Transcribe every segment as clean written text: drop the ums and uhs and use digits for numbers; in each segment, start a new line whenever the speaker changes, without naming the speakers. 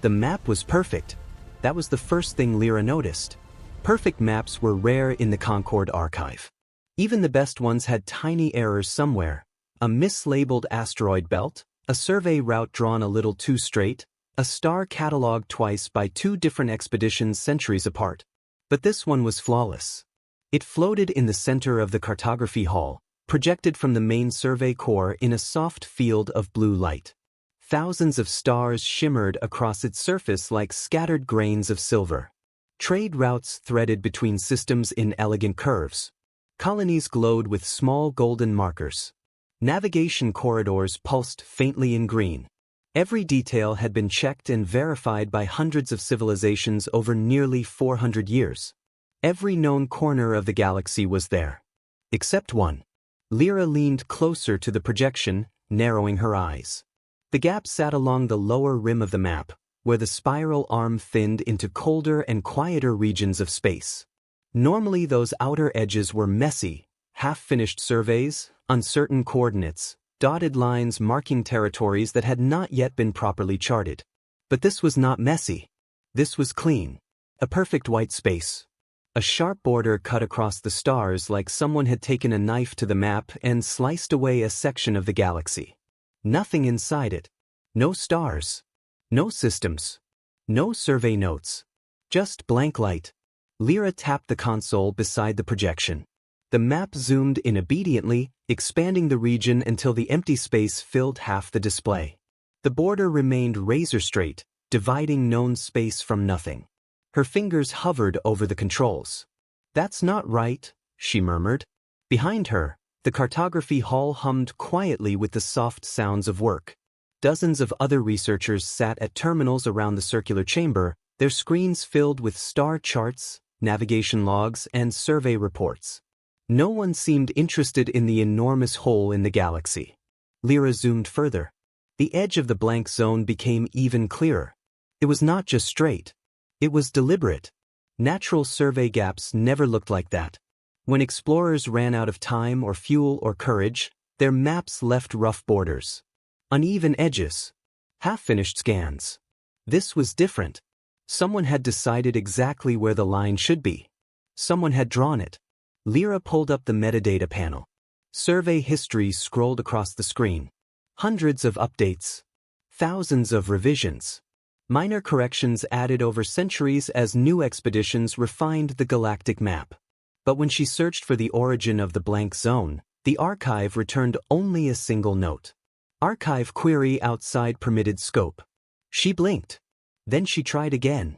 The map was perfect. That was the first thing Lyra noticed. Perfect maps were rare in the Concord archive. Even the best ones had tiny errors somewhere. A mislabeled asteroid belt, a survey route drawn a little too straight, a star catalogued twice by two different expeditions centuries apart. But this one was flawless. It floated in the center of the cartography hall, projected from the main survey core in a soft field of blue light. Thousands of stars shimmered across its surface like scattered grains of silver. Trade routes threaded between systems in elegant curves. Colonies glowed with small golden markers. Navigation corridors pulsed faintly in green. Every detail had been checked and verified by hundreds of civilizations over nearly 400 years. Every known corner of the galaxy was there. Except one. Lyra leaned closer to the projection, narrowing her eyes. The gap sat along the lower rim of the map, where the spiral arm thinned into colder and quieter regions of space. Normally those outer edges were messy, half-finished surveys, uncertain coordinates, dotted lines marking territories that had not yet been properly charted. But this was not messy. This was clean. A perfect white space. A sharp border cut across the stars like someone had taken a knife to the map and sliced away a section of the galaxy. Nothing inside it. No stars. No systems. No survey notes. Just blank light. Lyra tapped the console beside the projection. The map zoomed in obediently, expanding the region until the empty space filled half the display. The border remained razor-straight, dividing known space from nothing. Her fingers hovered over the controls. "That's not right," she murmured. Behind her, the cartography hall hummed quietly with the soft sounds of work. Dozens of other researchers sat at terminals around the circular chamber, their screens filled with star charts, navigation logs, and survey reports. No one seemed interested in the enormous hole in the galaxy. Lyra zoomed further. The edge of the blank zone became even clearer. It was not just straight. It was deliberate. Natural survey gaps never looked like that. When explorers ran out of time or fuel or courage, their maps left rough borders. Uneven edges. Half-finished scans. This was different. Someone had decided exactly where the line should be. Someone had drawn it. Lyra pulled up the metadata panel. Survey history scrolled across the screen. Hundreds of updates. Thousands of revisions. Minor corrections added over centuries as new expeditions refined the galactic map. But when she searched for the origin of the blank zone, the archive returned only a single note. Archive query outside permitted scope. She blinked. Then she tried again.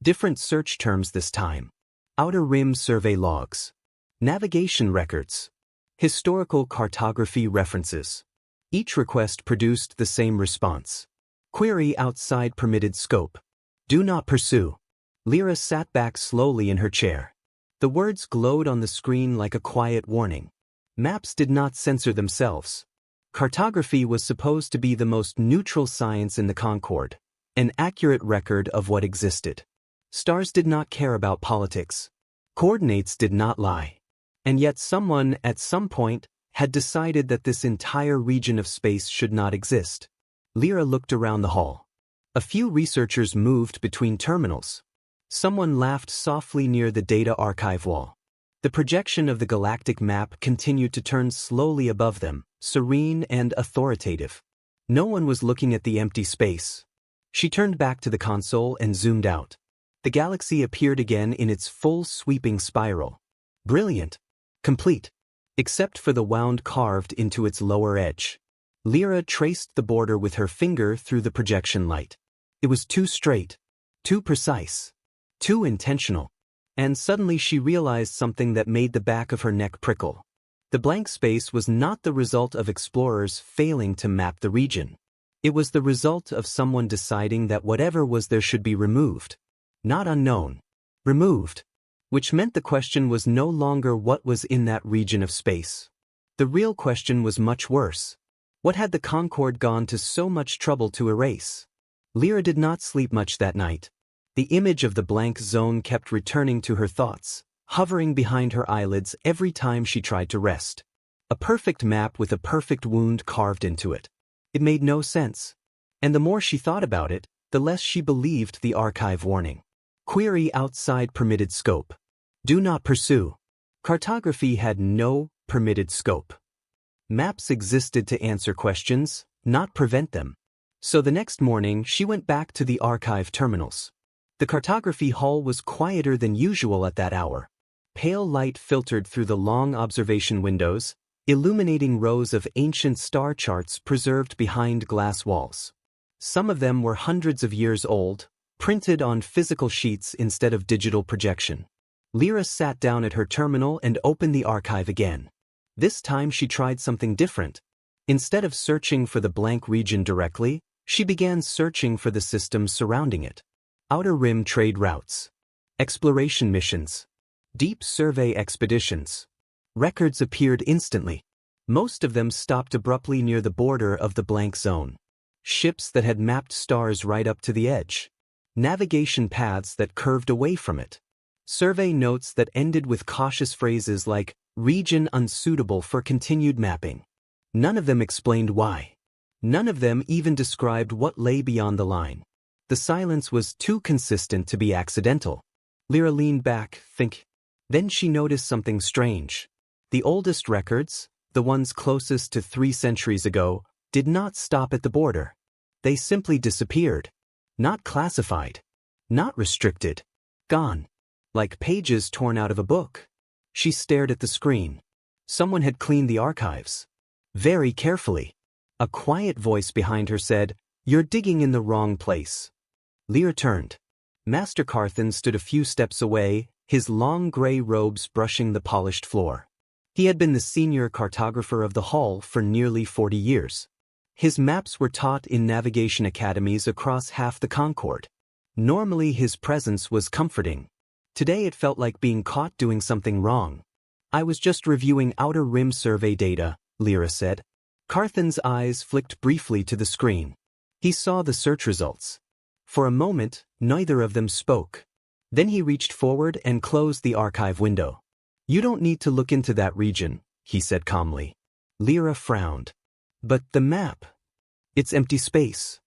Different search terms this time. Outer rim survey logs. Navigation records. Historical cartography references. Each request produced the same response. Query outside permitted scope. Do not pursue. Lyra sat back slowly in her chair. The words glowed on the screen like a quiet warning. Maps did not censor themselves. Cartography was supposed to be the most neutral science in the Concord, an accurate record of what existed. Stars did not care about politics. Coordinates did not lie. And yet someone, at some point, had decided that this entire region of space should not exist. Lyra looked around the hall. A few researchers moved between terminals. Someone laughed softly near the data archive wall. The projection of the galactic map continued to turn slowly above them, serene and authoritative. No one was looking at the empty space. She turned back to the console and zoomed out. The galaxy appeared again in its full sweeping spiral. Brilliant. Complete. Except for the wound carved into its lower edge. Lyra traced the border with her finger through the projection light. It was too straight, too precise, too intentional. And suddenly she realized something that made the back of her neck prickle. The blank space was not the result of explorers failing to map the region. It was the result of someone deciding that whatever was there should be removed. Not unknown. Removed. Which meant the question was no longer what was in that region of space. The real question was much worse. What had the Concord gone to so much trouble to erase? Lyra did not sleep much that night. The image of the blank zone kept returning to her thoughts, hovering behind her eyelids every time she tried to rest. A perfect map with a perfect wound carved into it. It made no sense. And the more she thought about it, the less she believed the archive warning. Query outside permitted scope. Do not pursue. Cartography had no permitted scope. Maps existed to answer questions, not prevent them. So the next morning she went back to the archive terminals. The cartography hall was quieter than usual at that hour. Pale light filtered through the long observation windows, illuminating rows of ancient star charts preserved behind glass walls. Some of them were hundreds of years old, printed on physical sheets instead of digital projection. Lyra sat down at her terminal and opened the archive again. This time she tried something different. Instead of searching for the blank region directly, she began searching for the systems surrounding it. Outer Rim trade routes, exploration missions, deep survey expeditions. Records appeared instantly. Most of them stopped abruptly near the border of the blank zone. Ships that had mapped stars right up to the edge. Navigation paths that curved away from it. Survey notes that ended with cautious phrases like, region unsuitable for continued mapping. None of them explained why. None of them even described what lay beyond the line. The silence was too consistent to be accidental. Lyra leaned back, thinking. Then she noticed something strange. The oldest records, the ones closest to 3 centuries ago, did not stop at the border. They simply disappeared. Not classified. Not restricted. Gone. Like pages torn out of a book. She stared at the screen. Someone had cleaned the archives. Very carefully. A quiet voice behind her said, "You're digging in the wrong place." Lyra turned. Master Carthan stood a few steps away, his long gray robes brushing the polished floor. He had been the senior cartographer of the hall for nearly 40 years. His maps were taught in navigation academies across half the Concord. Normally his presence was comforting. Today it felt like being caught doing something wrong. "I was just reviewing Outer Rim survey data," Lyra said. Carthan's eyes flicked briefly to the screen. He saw the search results. For a moment, neither of them spoke. Then he reached forward and closed the archive window. "You don't need to look into that region," he said calmly. Lyra frowned. "But the map. It's empty space."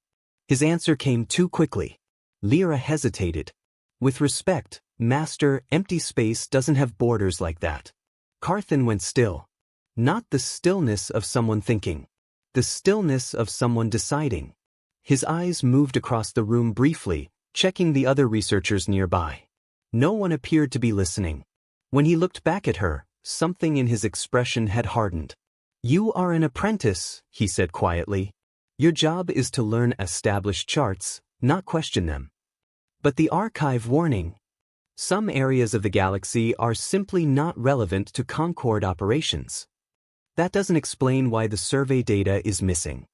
His answer came too quickly. Lyra hesitated. "With respect, Master, empty space doesn't have borders like that." Carthan went still. Not the stillness of someone thinking. The stillness of someone deciding. His eyes moved across the room briefly, checking the other researchers nearby. No one appeared to be listening. When he looked back at her, something in his expression had hardened. "You are an apprentice," he said quietly. "Your job is to learn established charts, not question them." But the archive warning. Some areas of the galaxy are simply not relevant to Concord operations. That doesn't explain why the survey data is missing.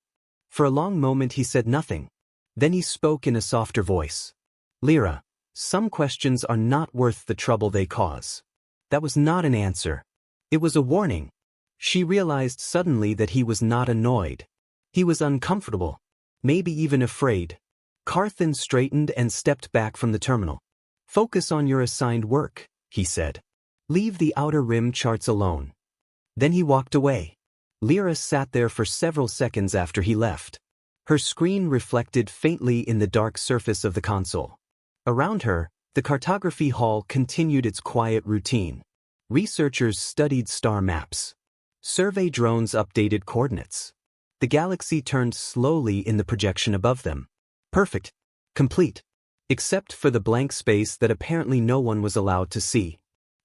For a long moment he said nothing. Then he spoke in a softer voice. "Lyra, some questions are not worth the trouble they cause." That was not an answer. It was a warning. She realized suddenly that he was not annoyed. He was uncomfortable. Maybe even afraid. Carthan straightened and stepped back from the terminal. "Focus on your assigned work," he said. "Leave the Outer Rim charts alone." Then he walked away. Lyra sat there for several seconds after he left. Her screen reflected faintly in the dark surface of the console. Around her, the cartography hall continued its quiet routine. Researchers studied star maps. Survey drones updated coordinates. The galaxy turned slowly in the projection above them. Perfect. Complete. Except for the blank space that apparently no one was allowed to see.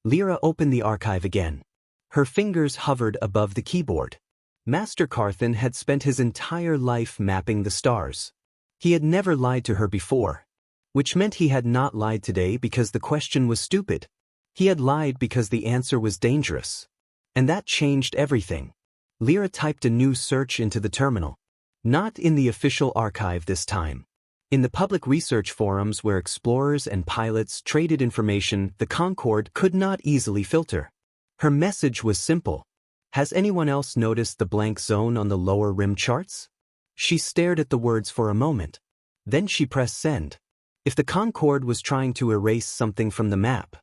Lyra opened the archive again. Her fingers hovered above the keyboard. Master Carthan had spent his entire life mapping the stars. He had never lied to her before. Which meant he had not lied today because the question was stupid. He had lied because the answer was dangerous. And that changed everything. Lyra typed a new search into the terminal. Not in the official archive this time. In the public research forums where explorers and pilots traded information the Concord could not easily filter. Her message was simple. "Has anyone else noticed the blank zone on the lower rim charts?" She stared at the words for a moment. Then she pressed send. If the Concord was trying to erase something from the map,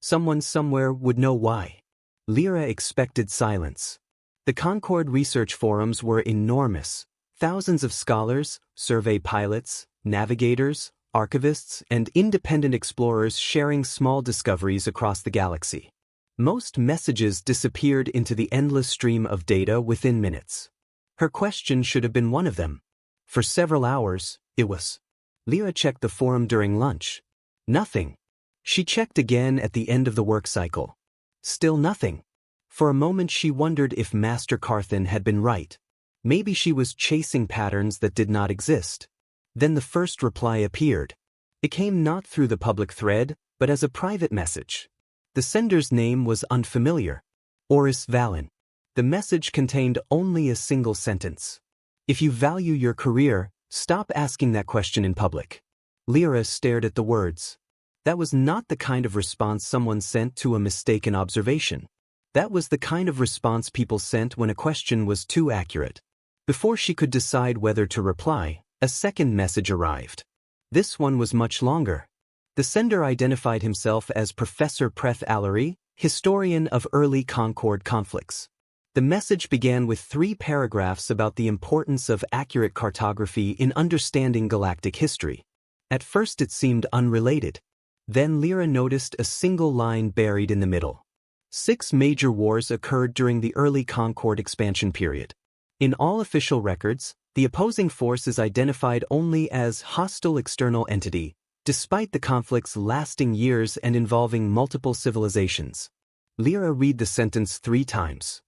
someone somewhere would know why. Lyra expected silence. The Concord research forums were enormous. Thousands of scholars, survey pilots, navigators, archivists, and independent explorers sharing small discoveries across the galaxy. Most messages disappeared into the endless stream of data within minutes. Her question should have been one of them. For several hours, it was. Lyra checked the forum during lunch. Nothing. She checked again at the end of the work cycle. Still nothing. For a moment she wondered if Master Carthan had been right. Maybe she was chasing patterns that did not exist. Then the first reply appeared. It came not through the public thread, but as a private message. The sender's name was unfamiliar. Oris Valen. The message contained only a single sentence. If you value your career, stop asking that question in public. Lyra stared at the words. That was not the kind of response someone sent to a mistaken observation. That was the kind of response people sent when a question was too accurate. Before she could decide whether to reply, a second message arrived. This one was much longer. The sender identified himself as Professor Preth Allery, historian of early Concord conflicts. The message began with 3 paragraphs about the importance of accurate cartography in understanding galactic history. At first it seemed unrelated. Then Lyra noticed a single line buried in the middle. 6 major wars occurred during the early Concord expansion period. In all official records, the opposing force is identified only as hostile external entity, despite the conflicts lasting years and involving multiple civilizations. Lyra read the sentence 3 times.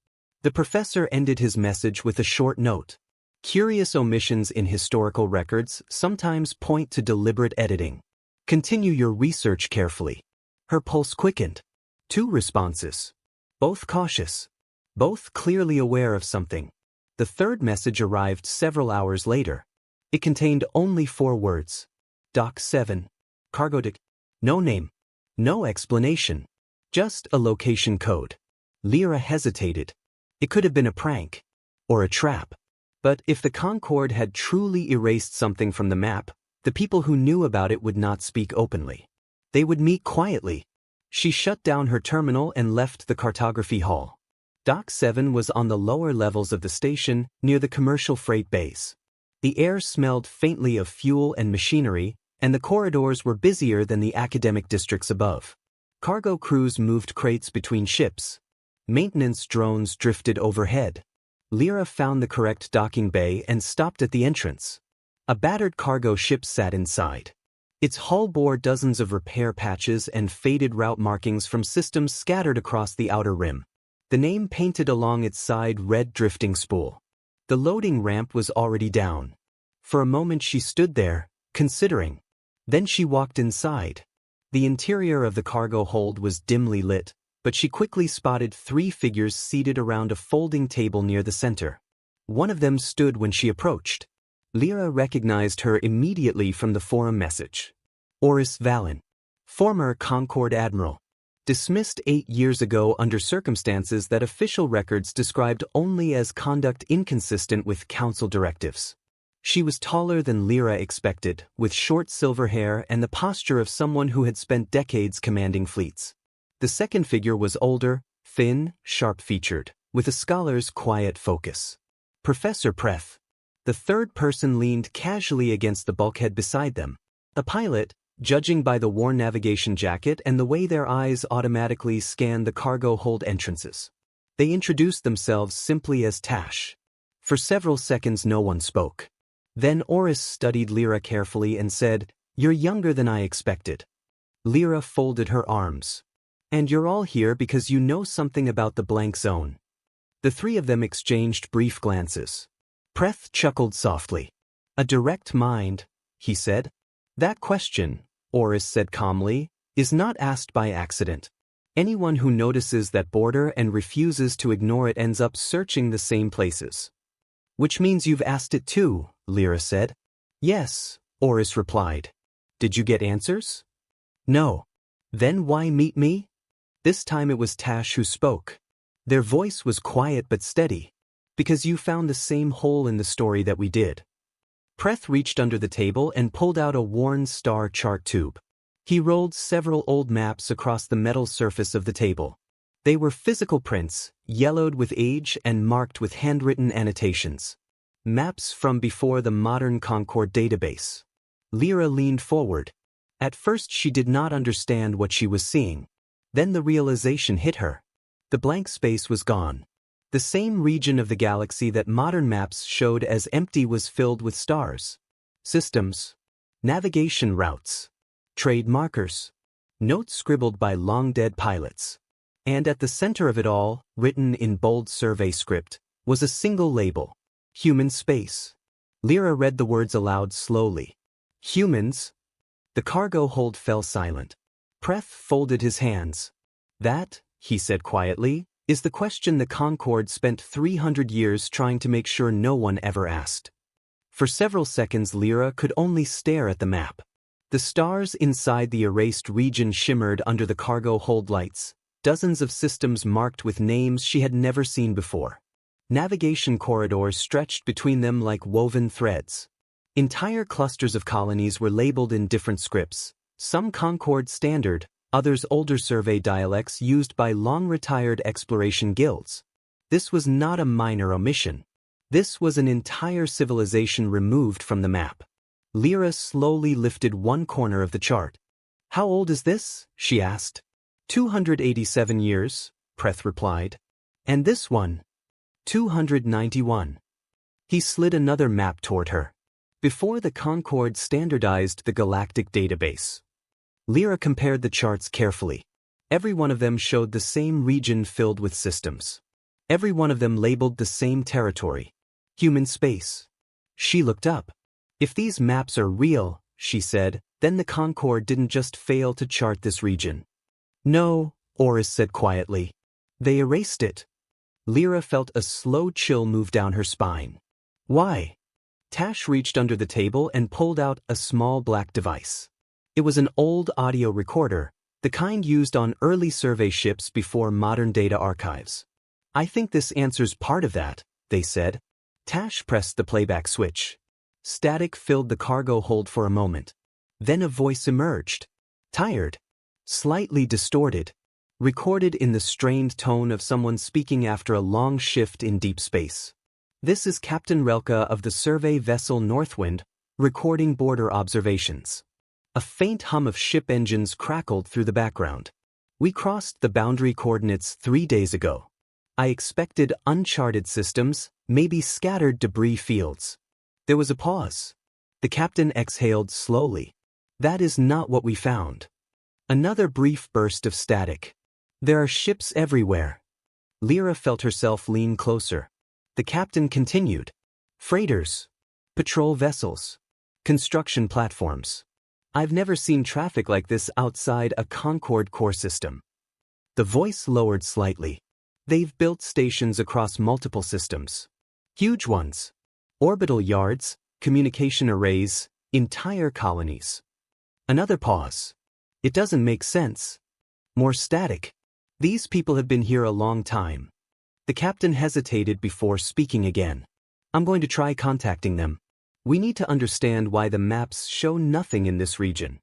The professor ended his message with a short note. Curious omissions in historical records sometimes point to deliberate editing. Continue your research carefully. Her pulse quickened. 2 responses. Both cautious. Both clearly aware of something. The third message arrived several hours later. It contained only 4 words. Doc 7. Cargo Dick. No name. No explanation. Just a location code. Lyra hesitated. It could have been a prank. Or a trap. But if the Concord had truly erased something from the map, the people who knew about it would not speak openly. They would meet quietly. She shut down her terminal and left the cartography hall. Dock 7 was on the lower levels of the station, near the commercial freight base. The air smelled faintly of fuel and machinery, and the corridors were busier than the academic districts above. Cargo crews moved crates between ships. Maintenance drones drifted overhead. Lyra found the correct docking bay and stopped at the entrance. A battered cargo ship sat inside. Its hull bore dozens of repair patches and faded route markings from systems scattered across the outer rim. The name painted along its side red drifting spool. The loading ramp was already down. For a moment she stood there, considering. Then she walked inside. The interior of the cargo hold was dimly lit, but she quickly spotted 3 figures seated around a folding table near the center. One of them stood when she approached. Lyra recognized her immediately from the forum message. Oris Valen. Former Concord Admiral. Dismissed 8 years ago under circumstances that official records described only as conduct inconsistent with council directives. She was taller than Lyra expected, with short silver hair and the posture of someone who had spent decades commanding fleets. The second figure was older, thin, sharp-featured, with a scholar's quiet focus. Professor Preth. The third person leaned casually against the bulkhead beside them. A pilot, judging by the worn navigation jacket and the way their eyes automatically scanned the cargo hold entrances. They introduced themselves simply as Tash. For several seconds no one spoke. Then Oris studied Lyra carefully and said, "You're younger than I expected." Lyra folded her arms. "And you're all here because you know something about the blank zone." The 3 of them exchanged brief glances. Preth chuckled softly. "A direct mind," he said. "That question," Oris said calmly, "is not asked by accident. Anyone who notices that border and refuses to ignore it ends up searching the same places." "Which means you've asked it too," Lyra said. "Yes," Oris replied. "Did you get answers?" "No." "Then why meet me?" This time it was Tash who spoke. Their voice was quiet but steady. "Because you found the same hole in the story that we did." Preth reached under the table and pulled out a worn star chart tube. He rolled several old maps across the metal surface of the table. They were physical prints, yellowed with age and marked with handwritten annotations. Maps from before the modern Concord database. Lyra leaned forward. At first she did not understand what she was seeing. Then the realization hit her. The blank space was gone. The same region of the galaxy that modern maps showed as empty was filled with stars, systems, navigation routes, trade markers, notes scribbled by long-dead pilots. And at the center of it all, written in bold survey script, was a single label: human space. Lyra read the words aloud slowly. Humans? The cargo hold fell silent. Preth folded his hands. That, he said quietly, is the question the Concord spent 300 years trying to make sure no one ever asked. For several seconds Lyra could only stare at the map. The stars inside the erased region shimmered under the cargo hold lights, dozens of systems marked with names she had never seen before. Navigation corridors stretched between them like woven threads. Entire clusters of colonies were labeled in different scripts, some Concord standard, others older survey dialects used by long-retired exploration guilds. This was not a minor omission. This was an entire civilization removed from the map. Lyra slowly lifted one corner of the chart. How old is this? She asked. 287 years, Preth replied. And this one? 291. He slid another map toward her. Before the Concord standardized the Galactic database. Lyra compared the charts carefully. Every one of them showed the same region filled with systems. Every one of them labeled the same territory: human space. She looked up. If these maps are real, she said, then the Concord didn't just fail to chart this region. No, Oris said quietly. They erased it. Lyra felt a slow chill move down her spine. Why? Tash reached under the table and pulled out a small black device. It was an old audio recorder, the kind used on early survey ships before modern data archives. I think this answers part of that, they said. Tash pressed the playback switch. Static filled the cargo hold for a moment. Then a voice emerged. Tired. Slightly distorted. Recorded in the strained tone of someone speaking after a long shift in deep space. This is Captain Relka of the survey vessel Northwind, recording border observations. A faint hum of ship engines crackled through the background. We crossed the boundary coordinates 3 days ago. I expected uncharted systems, maybe scattered debris fields. There was a pause. The captain exhaled slowly. That is not what we found. Another brief burst of static. There are ships everywhere. Lyra felt herself lean closer. The captain continued. Freighters. Patrol vessels. Construction platforms. I've never seen traffic like this outside a Concord core system. The voice lowered slightly. They've built stations across multiple systems. Huge ones. Orbital yards, communication arrays, entire colonies. Another pause. It doesn't make sense. More static. These people have been here a long time. The captain hesitated before speaking again. I'm going to try contacting them. We need to understand why the maps show nothing in this region.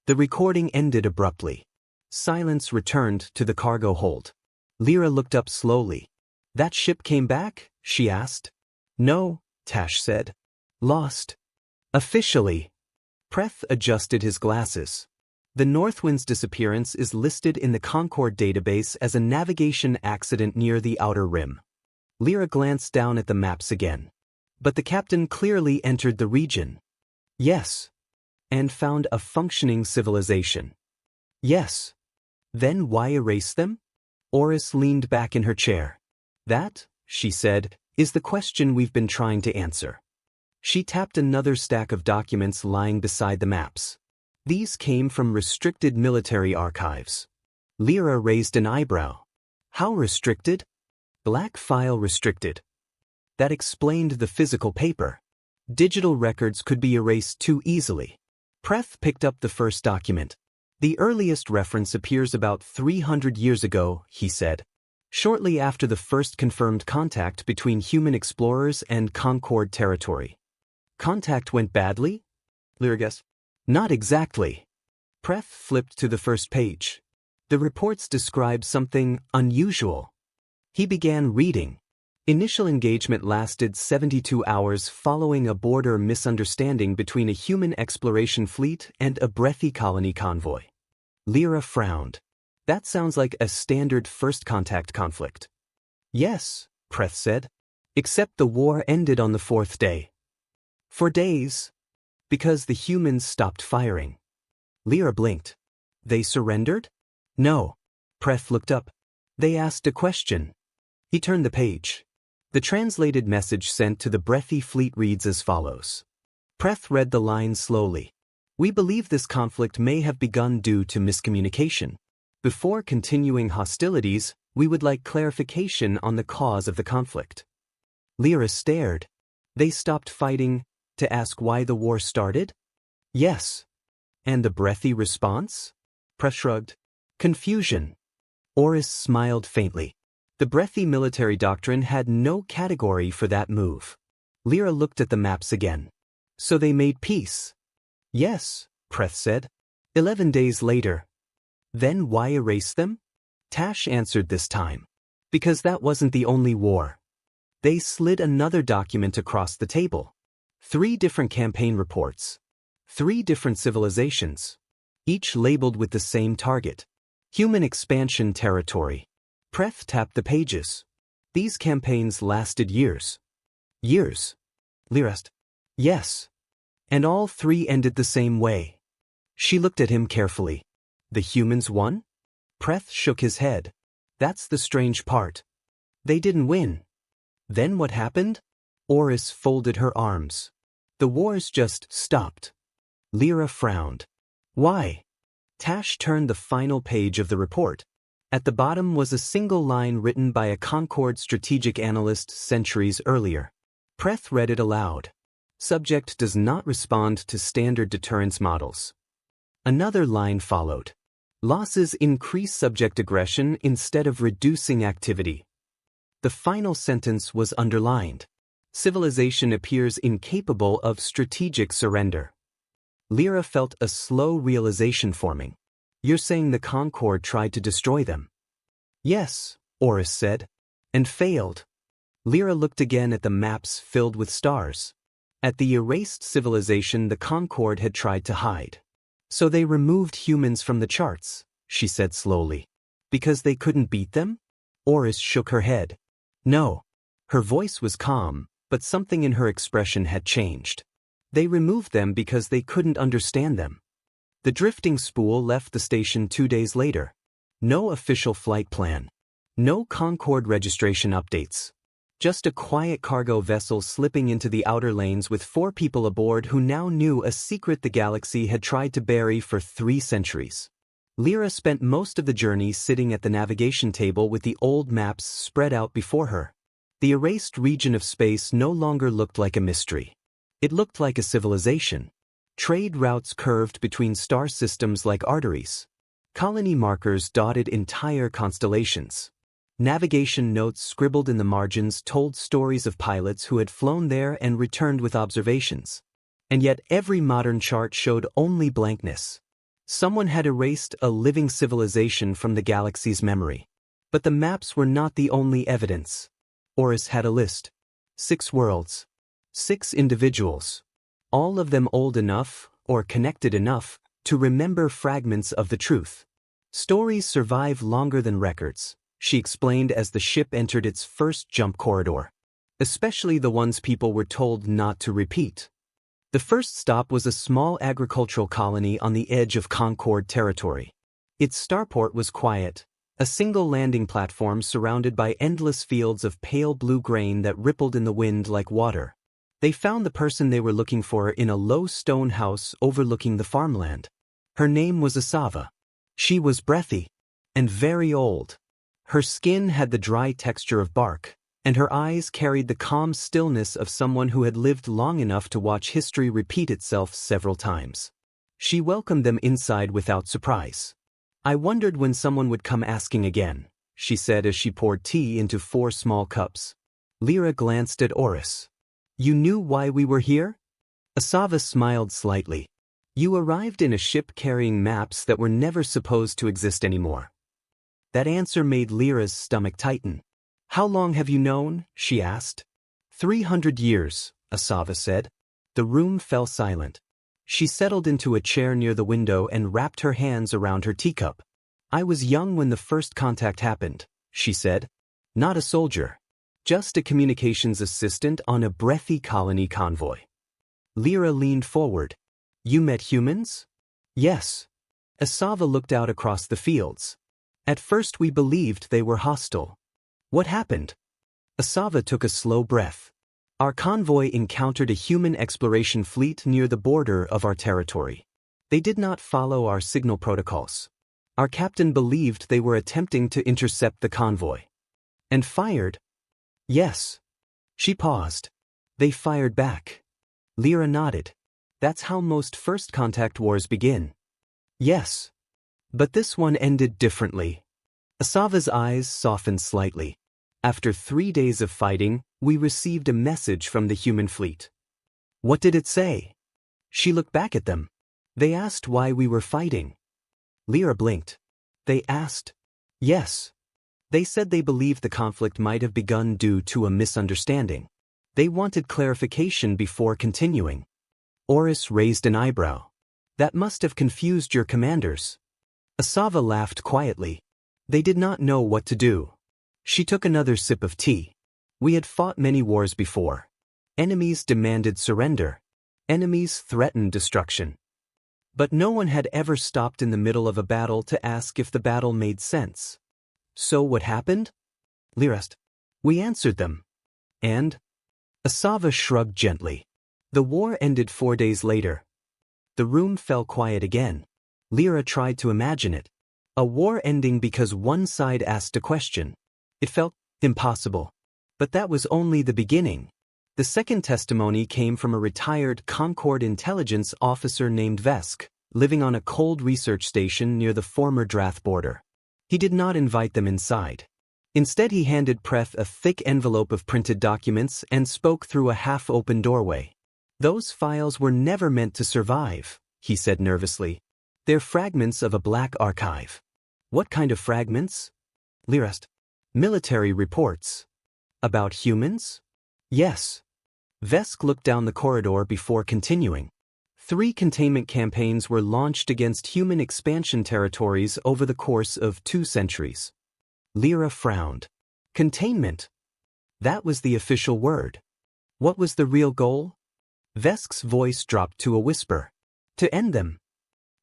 The recording ended abruptly. Silence returned to the cargo hold. Lyra looked up slowly. That ship came back? She asked. No, Tash said. Lost. Officially. Preth adjusted his glasses. The Northwind's disappearance is listed in the Concord database as a navigation accident near the outer rim. Lyra glanced down at the maps again. But the captain clearly entered the region. Yes. And found a functioning civilization. Yes. Then why erase them? Oris leaned back in her chair. That, she said, is the question we've been trying to answer. She tapped another stack of documents lying beside the maps. These came from restricted military archives. Lyra raised an eyebrow. How restricted? Black file restricted. That explained the physical paper. Digital records could be erased too easily. Preth picked up the first document. The earliest reference appears about 300 years ago, he said. Shortly after the first confirmed contact between human explorers and Concord territory. Contact went badly? Lyra guessed. Not exactly. Preth flipped to the first page. The reports describe something unusual. He began reading. Initial engagement lasted 72 hours following a border misunderstanding between a human exploration fleet and a breathy colony convoy. Lyra frowned. That sounds like a standard first contact conflict. Yes, Preth said. Except the war ended on the 4th day. For days. Because the humans stopped firing. Lyra blinked. They surrendered? No. Preth looked up. They asked a question. He turned the page. The translated message sent to the breathy fleet reads as follows. Preth read the line slowly. We believe this conflict may have begun due to miscommunication. Before continuing hostilities, we would like clarification on the cause of the conflict. Lyra stared. They stopped fighting to ask why the war started? Yes. And the breathy response? Preth shrugged. Confusion. Oris smiled faintly. The breathy military doctrine had no category for that move. Lyra looked at the maps again. So they made peace? Yes, Preth said. 11 days later. Then why erase them? Tash answered this time. Because that wasn't the only war. They slid another document across the table. 3 different campaign reports. 3 different civilizations. Each labeled with the same target. Human expansion territory. Preth tapped the pages. These campaigns lasted years. Years? Lyra asked. Yes. And all 3 ended the same way. She looked at him carefully. The humans won? Preth shook his head. That's the strange part. They didn't win. Then what happened? Oris folded her arms. The wars just stopped. Lyra frowned. Why? Tash turned the final page of the report. At the bottom was a single line written by a Concord strategic analyst centuries earlier. Preth read it aloud. Subject does not respond to standard deterrence models. Another line followed. Losses increase subject aggression instead of reducing activity. The final sentence was underlined. Civilization appears incapable of strategic surrender. Lyra felt a slow realization forming. You're saying the Concord tried to destroy them? Yes, Oris said. And failed. Lyra looked again at the maps filled with stars. At the erased civilization the Concord had tried to hide. So they removed humans from the charts, she said slowly. Because they couldn't beat them? Oris shook her head. No. Her voice was calm, but something in her expression had changed. They removed them because they couldn't understand them. The drifting spool left the station 2 days later. No official flight plan. No Concord registration updates. Just a quiet cargo vessel slipping into the outer lanes with 4 people aboard who now knew a secret the galaxy had tried to bury for 3 centuries. Lyra spent most of the journey sitting at the navigation table with the old maps spread out before her. The erased region of space no longer looked like a mystery. It looked like a civilization. Trade routes curved between star systems like arteries. Colony markers dotted entire constellations. Navigation notes scribbled in the margins told stories of pilots who had flown there and returned with observations. And yet every modern chart showed only blankness. Someone had erased a living civilization from the galaxy's memory. But the maps were not the only evidence. Oris had a list. 6 worlds. 6 individuals. All of them old enough, or connected enough, to remember fragments of the truth. Stories survive longer than records, she explained as the ship entered its first jump corridor. Especially the ones people were told not to repeat. The first stop was a small agricultural colony on the edge of Concord territory. Its starport was quiet, a single landing platform surrounded by endless fields of pale blue grain that rippled in the wind like water. They found the person they were looking for in a low stone house overlooking the farmland. Her name was Asava. She was breathy and very old. Her skin had the dry texture of bark, and her eyes carried the calm stillness of someone who had lived long enough to watch history repeat itself several times. She welcomed them inside without surprise. I wondered when someone would come asking again, she said as she poured tea into 4 small cups. Lyra glanced at Oris. You knew why we were here? Asava smiled slightly. You arrived in a ship carrying maps that were never supposed to exist anymore. That answer made Lyra's stomach tighten. How long have you known? She asked. 300 years, Asava said. The room fell silent. She settled into a chair near the window and wrapped her hands around her teacup. I was young when the first contact happened, she said. Not a soldier. Just a communications assistant on a breathy colony convoy. Lyra leaned forward. You met humans? Yes. Asava looked out across the fields. At first we believed they were hostile. What happened? Asava took a slow breath. Our convoy encountered a human exploration fleet near the border of our territory. They did not follow our signal protocols. Our captain believed they were attempting to intercept the convoy. And fired? Yes. She paused. They fired back. Lyra nodded. That's how most first contact wars begin. Yes. But this one ended differently. Asava's eyes softened slightly. After 3 days of fighting, we received a message from the human fleet. What did it say? She looked back at them. They asked why we were fighting. Lyra blinked. They asked? Yes. They said they believed the conflict might have begun due to a misunderstanding. They wanted clarification before continuing. Oris raised an eyebrow. That must have confused your commanders. Asava laughed quietly. They did not know what to do. She took another sip of tea. We had fought many wars before. Enemies demanded surrender. Enemies threatened destruction. But no one had ever stopped in the middle of a battle to ask if the battle made sense. So what happened? Lyra. We answered them. And? Asava shrugged gently. The war ended 4 days later. The room fell quiet again. Lyra tried to imagine it. A war ending because one side asked a question. It felt impossible. But that was only the beginning. The second testimony came from a retired Concord intelligence officer named Vesk, living on a cold research station near the former Drath border. He did not invite them inside. Instead he handed Preth a thick envelope of printed documents and spoke through a half-open doorway. Those files were never meant to survive, he said nervously. They're fragments of a black archive. What kind of fragments? Lyra. Military reports. About humans? Yes. Vesk looked down the corridor before continuing. 3 containment campaigns were launched against human expansion territories over the course of 2 centuries. Lyra frowned. Containment. That was the official word. What was the real goal? Vesk's voice dropped to a whisper. To end them.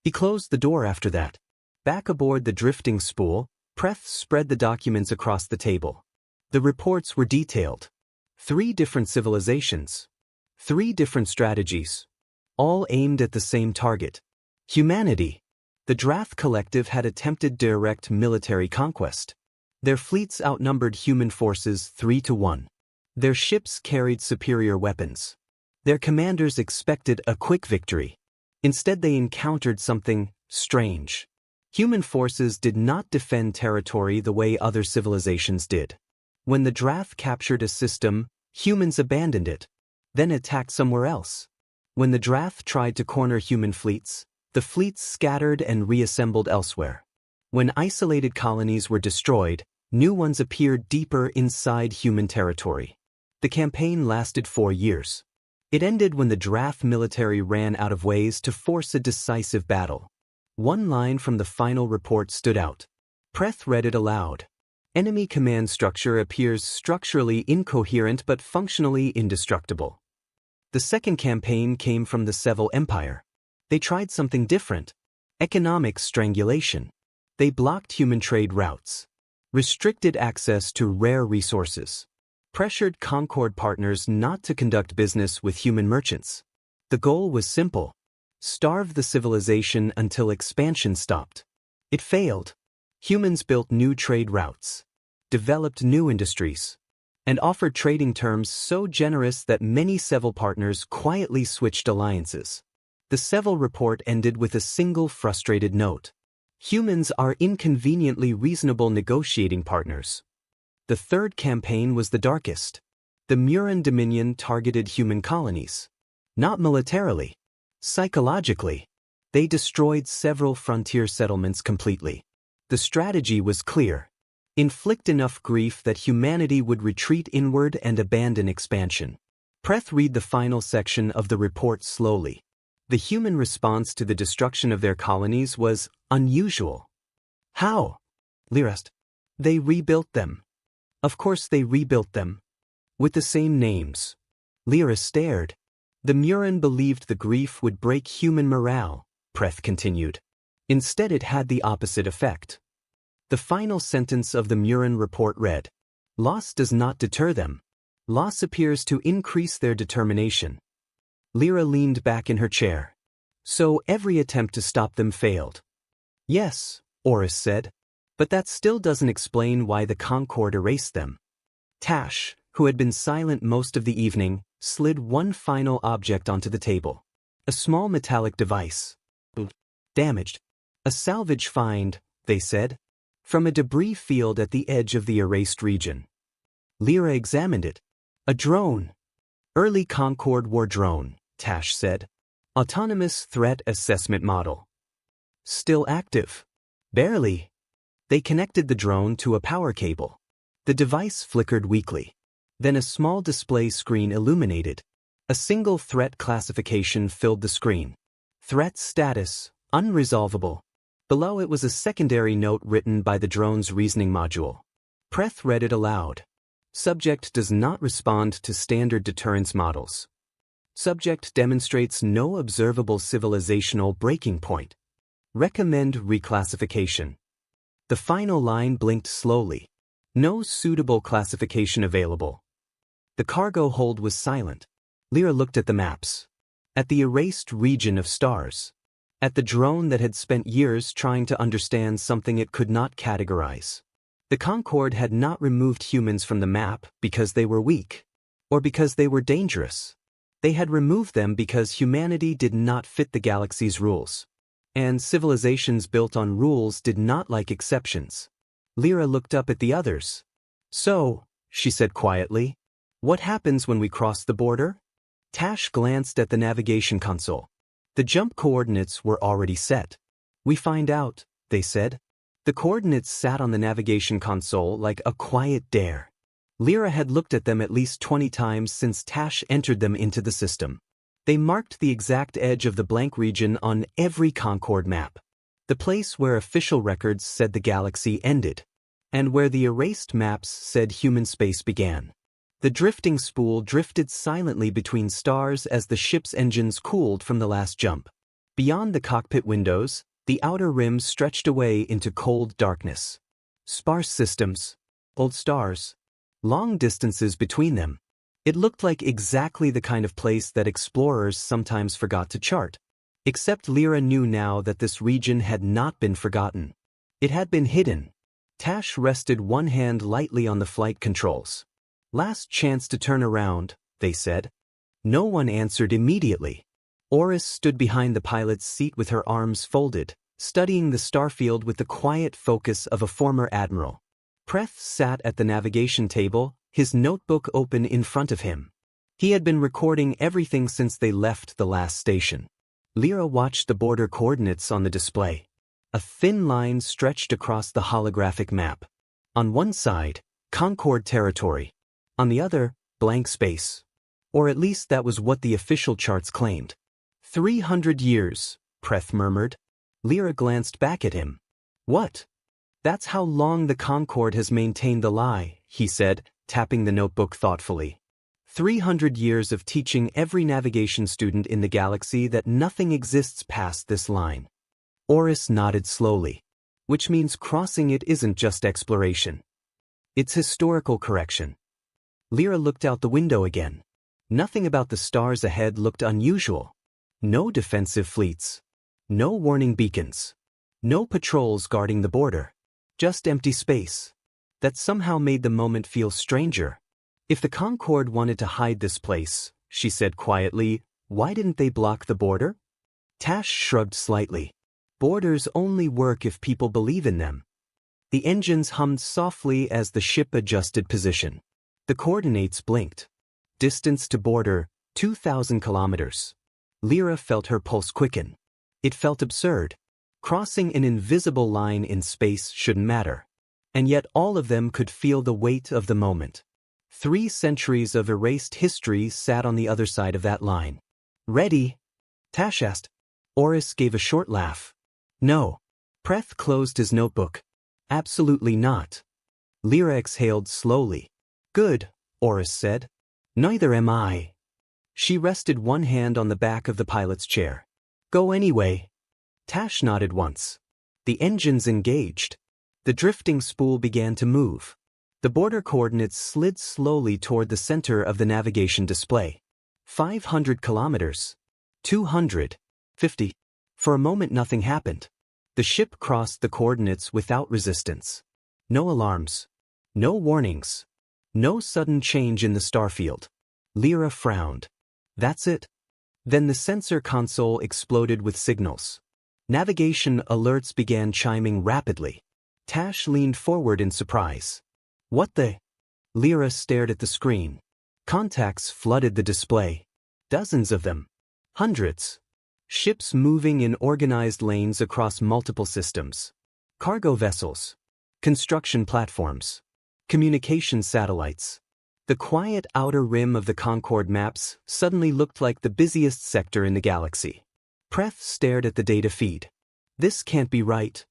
He closed the door after that. Back aboard the drifting spool, Preth spread the documents across the table. The reports were detailed. 3 different civilizations. 3 different strategies. All aimed at the same target. Humanity. The Drath Collective had attempted direct military conquest. Their fleets outnumbered human forces 3-1. Their ships carried superior weapons. Their commanders expected a quick victory. Instead they encountered something strange. Human forces did not defend territory the way other civilizations did. When the Drath captured a system, humans abandoned it, then attacked somewhere else. When the Drath tried to corner human fleets, the fleets scattered and reassembled elsewhere. When isolated colonies were destroyed, new ones appeared deeper inside human territory. The campaign lasted 4 years. It ended when the Drath military ran out of ways to force a decisive battle. One line from the final report stood out. Preth read it aloud. Enemy command structure appears structurally incoherent but functionally indestructible. The second campaign came from the Seville Empire. They tried something different. Economic strangulation. They blocked human trade routes. Restricted access to rare resources. Pressured Concord partners not to conduct business with human merchants. The goal was simple. Starve the civilization until expansion stopped. It failed. Humans built new trade routes, developed new industries, and offered trading terms so generous that many Seville partners quietly switched alliances. The Seville report ended with a single frustrated note. Humans are inconveniently reasonable negotiating partners. The third campaign was the darkest. The Muran Dominion targeted human colonies. Not militarily. Psychologically. They destroyed several frontier settlements completely. The strategy was clear. Inflict enough grief that humanity would retreat inward and abandon expansion. Preth read the final section of the report slowly. The human response to the destruction of their colonies was unusual. How? Lyra asked. They rebuilt them. Of course they rebuilt them. With the same names. Lyra stared. The Murin believed the grief would break human morale, Preth continued. Instead it had the opposite effect. The final sentence of the Murin report read, "Loss does not deter them. Loss appears to increase their determination." Lyra leaned back in her chair. So every attempt to stop them failed. Yes, Oris said. But that still doesn't explain why the Concord erased them. Tash, who had been silent most of the evening, slid one final object onto the table. A small metallic device. Damaged. A salvage find, they said. From a debris field at the edge of the erased region. Lyra examined it. A drone. Early Concord war drone, Tash said. Autonomous threat assessment model. Still active. Barely. They connected the drone to a power cable. The device flickered weakly. Then a small display screen illuminated. A single threat classification filled the screen. Threat status, unresolvable. Below it was a secondary note written by the drone's reasoning module. Preth read it aloud. Subject does not respond to standard deterrence models. Subject demonstrates no observable civilizational breaking point. Recommend reclassification. The final line blinked slowly. No suitable classification available. The cargo hold was silent. Lyra looked at the maps. At the erased region of stars. At the drone that had spent years trying to understand something it could not categorize. The Concord had not removed humans from the map because they were weak. Or because they were dangerous. They had removed them because humanity did not fit the galaxy's rules. And civilizations built on rules did not like exceptions. Lyra looked up at the others. So, she said quietly, what happens when we cross the border? Tash glanced at the navigation console. The jump coordinates were already set. We find out, they said. The coordinates sat on the navigation console like a quiet dare. Lyra had looked at them at least 20 times since Tash entered them into the system. They marked the exact edge of the blank region on every Concord map. The place where official records said the galaxy ended. And where the erased maps said human space began. The drifting spool drifted silently between stars as the ship's engines cooled from the last jump. Beyond the cockpit windows, the outer rim stretched away into cold darkness. Sparse systems. Old stars. Long distances between them. It looked like exactly the kind of place that explorers sometimes forgot to chart. Except Lyra knew now that this region had not been forgotten. It had been hidden. Tash rested one hand lightly on the flight controls. Last chance to turn around, they said. No one answered immediately. Oris stood behind the pilot's seat with her arms folded, studying the starfield with the quiet focus of a former admiral. Preth sat at the navigation table, his notebook open in front of him. He had been recording everything since they left the last station. Lyra watched the border coordinates on the display. A thin line stretched across the holographic map. On one side, Concord territory. On the other, blank space. Or at least that was what the official charts claimed. 300 years, Preth murmured. Lyra glanced back at him. What? That's how long the Concord has maintained the lie, he said, tapping the notebook thoughtfully. 300 years of teaching every navigation student in the galaxy that nothing exists past this line. Oris nodded slowly. Which means crossing it isn't just exploration. It's historical correction. Lyra looked out the window again. Nothing about the stars ahead looked unusual. No defensive fleets. No warning beacons. No patrols guarding the border. Just empty space. That somehow made the moment feel stranger. If the Concord wanted to hide this place, she said quietly, why didn't they block the border? Tash shrugged slightly. Borders only work if people believe in them. The engines hummed softly as the ship adjusted position. The coordinates blinked. Distance to border, 2,000 kilometers. Lyra felt her pulse quicken. It felt absurd. Crossing an invisible line in space shouldn't matter. and yet all of them could feel the weight of the moment. 3 centuries of erased history sat on the other side of that line. "Ready?" Tash asked. Oris gave a short laugh. "No." Preth closed his notebook. "Absolutely not." Lyra exhaled slowly. "Good," Oris said. "Neither am I." She rested one hand on the back of the pilot's chair. "Go anyway." Tash nodded once. The engines engaged. The drifting spool began to move. The border coordinates slid slowly toward the center of the navigation display. 500 kilometers. 250. For a moment nothing happened. The ship crossed the coordinates without resistance. No alarms. No warnings. No sudden change in the starfield. Lyra frowned. "That's it." Then the sensor console exploded with signals. Navigation alerts began chiming rapidly. Tash leaned forward in surprise. "What the?" Lyra stared at the screen. Contacts flooded the display. Dozens of them. Hundreds. Ships moving in organized lanes across multiple systems. Cargo vessels. Construction platforms. Communication satellites. The quiet outer rim of the Concord maps suddenly looked like the busiest sector in the galaxy. Preth stared at the data feed. "This can't be right."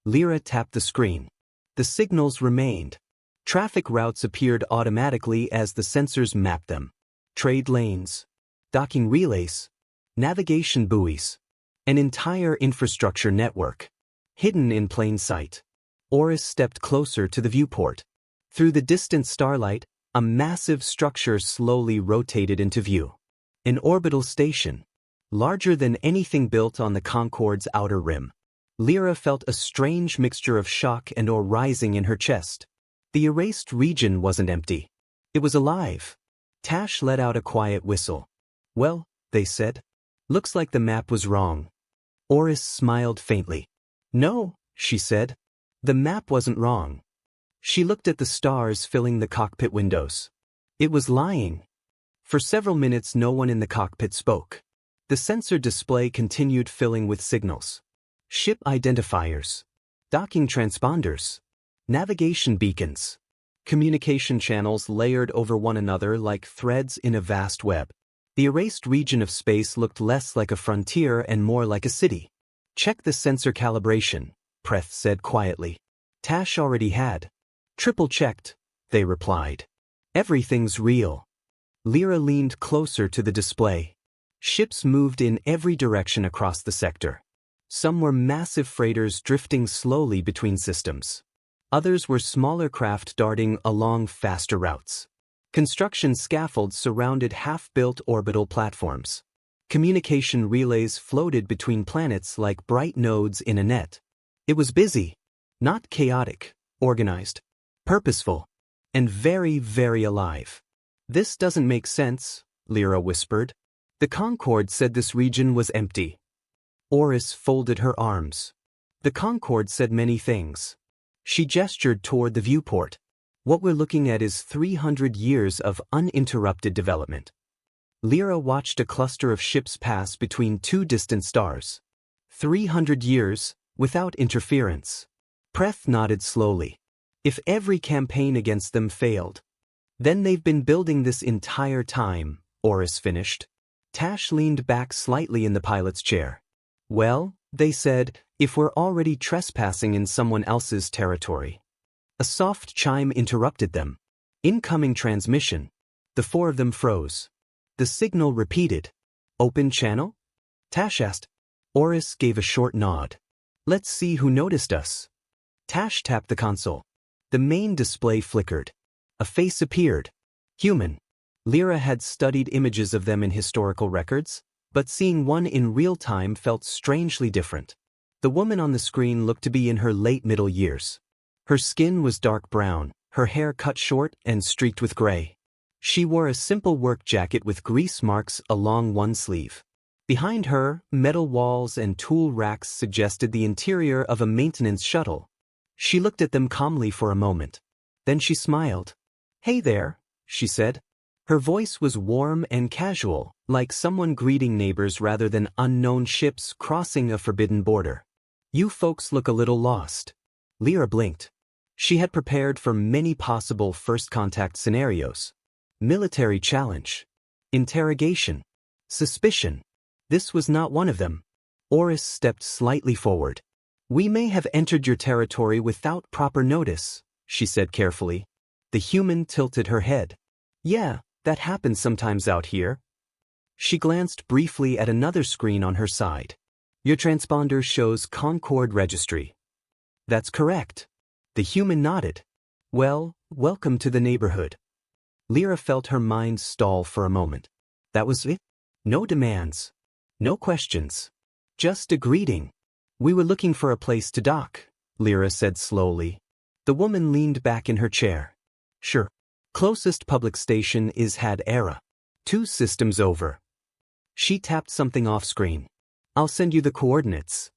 Lyra tapped the screen. The signals remained. Traffic routes appeared automatically as the sensors mapped them. Trade lanes. Docking relays. Navigation buoys. An entire infrastructure network. Hidden in plain sight. Oris stepped closer to the viewport. Through the distant starlight, a massive structure slowly rotated into view. An orbital station. Larger than anything built on the Concord's outer rim. Lyra felt a strange mixture of shock and awe rising in her chest. The erased region wasn't empty. It was alive. Tash let out a quiet whistle. "Well," they said. "Looks like the map was wrong." Oris smiled faintly. "No," she said. "The map wasn't wrong." She looked at the stars filling the cockpit windows. It was lying. For several minutes no one in the cockpit spoke. The sensor display continued filling with signals. Ship identifiers. Docking transponders. Navigation beacons. Communication channels layered over one another like threads in a vast web. The erased region of space looked less like a frontier and more like a city. "Check the sensor calibration," Preth said quietly. Tash already had. "Triple-checked," they replied. "Everything's real." Lyra leaned closer to the display. Ships moved in every direction across the sector. Some were massive freighters drifting slowly between systems. Others were smaller craft darting along faster routes. Construction scaffolds surrounded half-built orbital platforms. Communication relays floated between planets like bright nodes in a net. It was busy. Not chaotic, organized. Purposeful. And very, very alive. "This doesn't make sense," Lyra whispered. "The Concord said this region was empty." Oris folded her arms. "The Concord said many things." She gestured toward the viewport. "What we're looking at is 300 years of uninterrupted development." Lyra watched a cluster of ships pass between 2 distant stars. 300 years, without interference. Preth nodded slowly. "If every campaign against them failed, then they've been building this entire time," Oris finished. Tash leaned back slightly in the pilot's chair. "Well," they said, "if we're already trespassing in someone else's territory." A soft chime interrupted them. Incoming transmission. The 4 of them froze. The signal repeated. "Open channel?" Tash asked. Oris gave a short nod. "Let's see who noticed us." Tash tapped the console. The main display flickered. A face appeared. Human. Lyra had studied images of them in historical records, but seeing one in real time felt strangely different. The woman on the screen looked to be in her late middle years. Her skin was dark brown, her hair cut short and streaked with gray. She wore a simple work jacket with grease marks along one sleeve. Behind her, metal walls and tool racks suggested the interior of a maintenance shuttle. She looked at them calmly for a moment. Then she smiled. "Hey there," she said. Her voice was warm and casual, like someone greeting neighbors rather than unknown ships crossing a forbidden border. "You folks look a little lost." Lyra blinked. She had prepared for many possible first contact scenarios. Military challenge. Interrogation. Suspicion. This was not one of them. Oris stepped slightly forward. "We may have entered your territory without proper notice," she said carefully. The human tilted her head. "Yeah, that happens sometimes out here." She glanced briefly at another screen on her side. "Your transponder shows Concord registry." "That's correct." The human nodded. "Well, welcome to the neighborhood." Lyra felt her mind stall for a moment. That was it? No demands. No questions. Just a greeting. "We were looking for a place to dock," Lyra said slowly. The woman leaned back in her chair. "Sure. Closest public station is Had Era. 2 systems over." She tapped something off screen. "I'll send you the coordinates."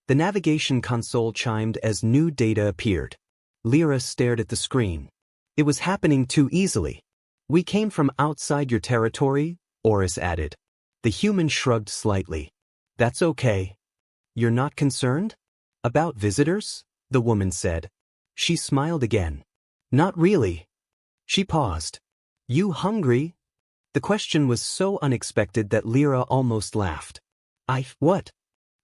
The navigation console chimed as new data appeared. Lyra stared at the screen. It was happening too easily. "We came from outside your territory," Oris added. The human shrugged slightly. "That's okay." "You're not concerned?" "About visitors?" the woman said. She smiled again. "Not really." She paused. "You hungry?" The question was so unexpected that Lyra almost laughed. What?"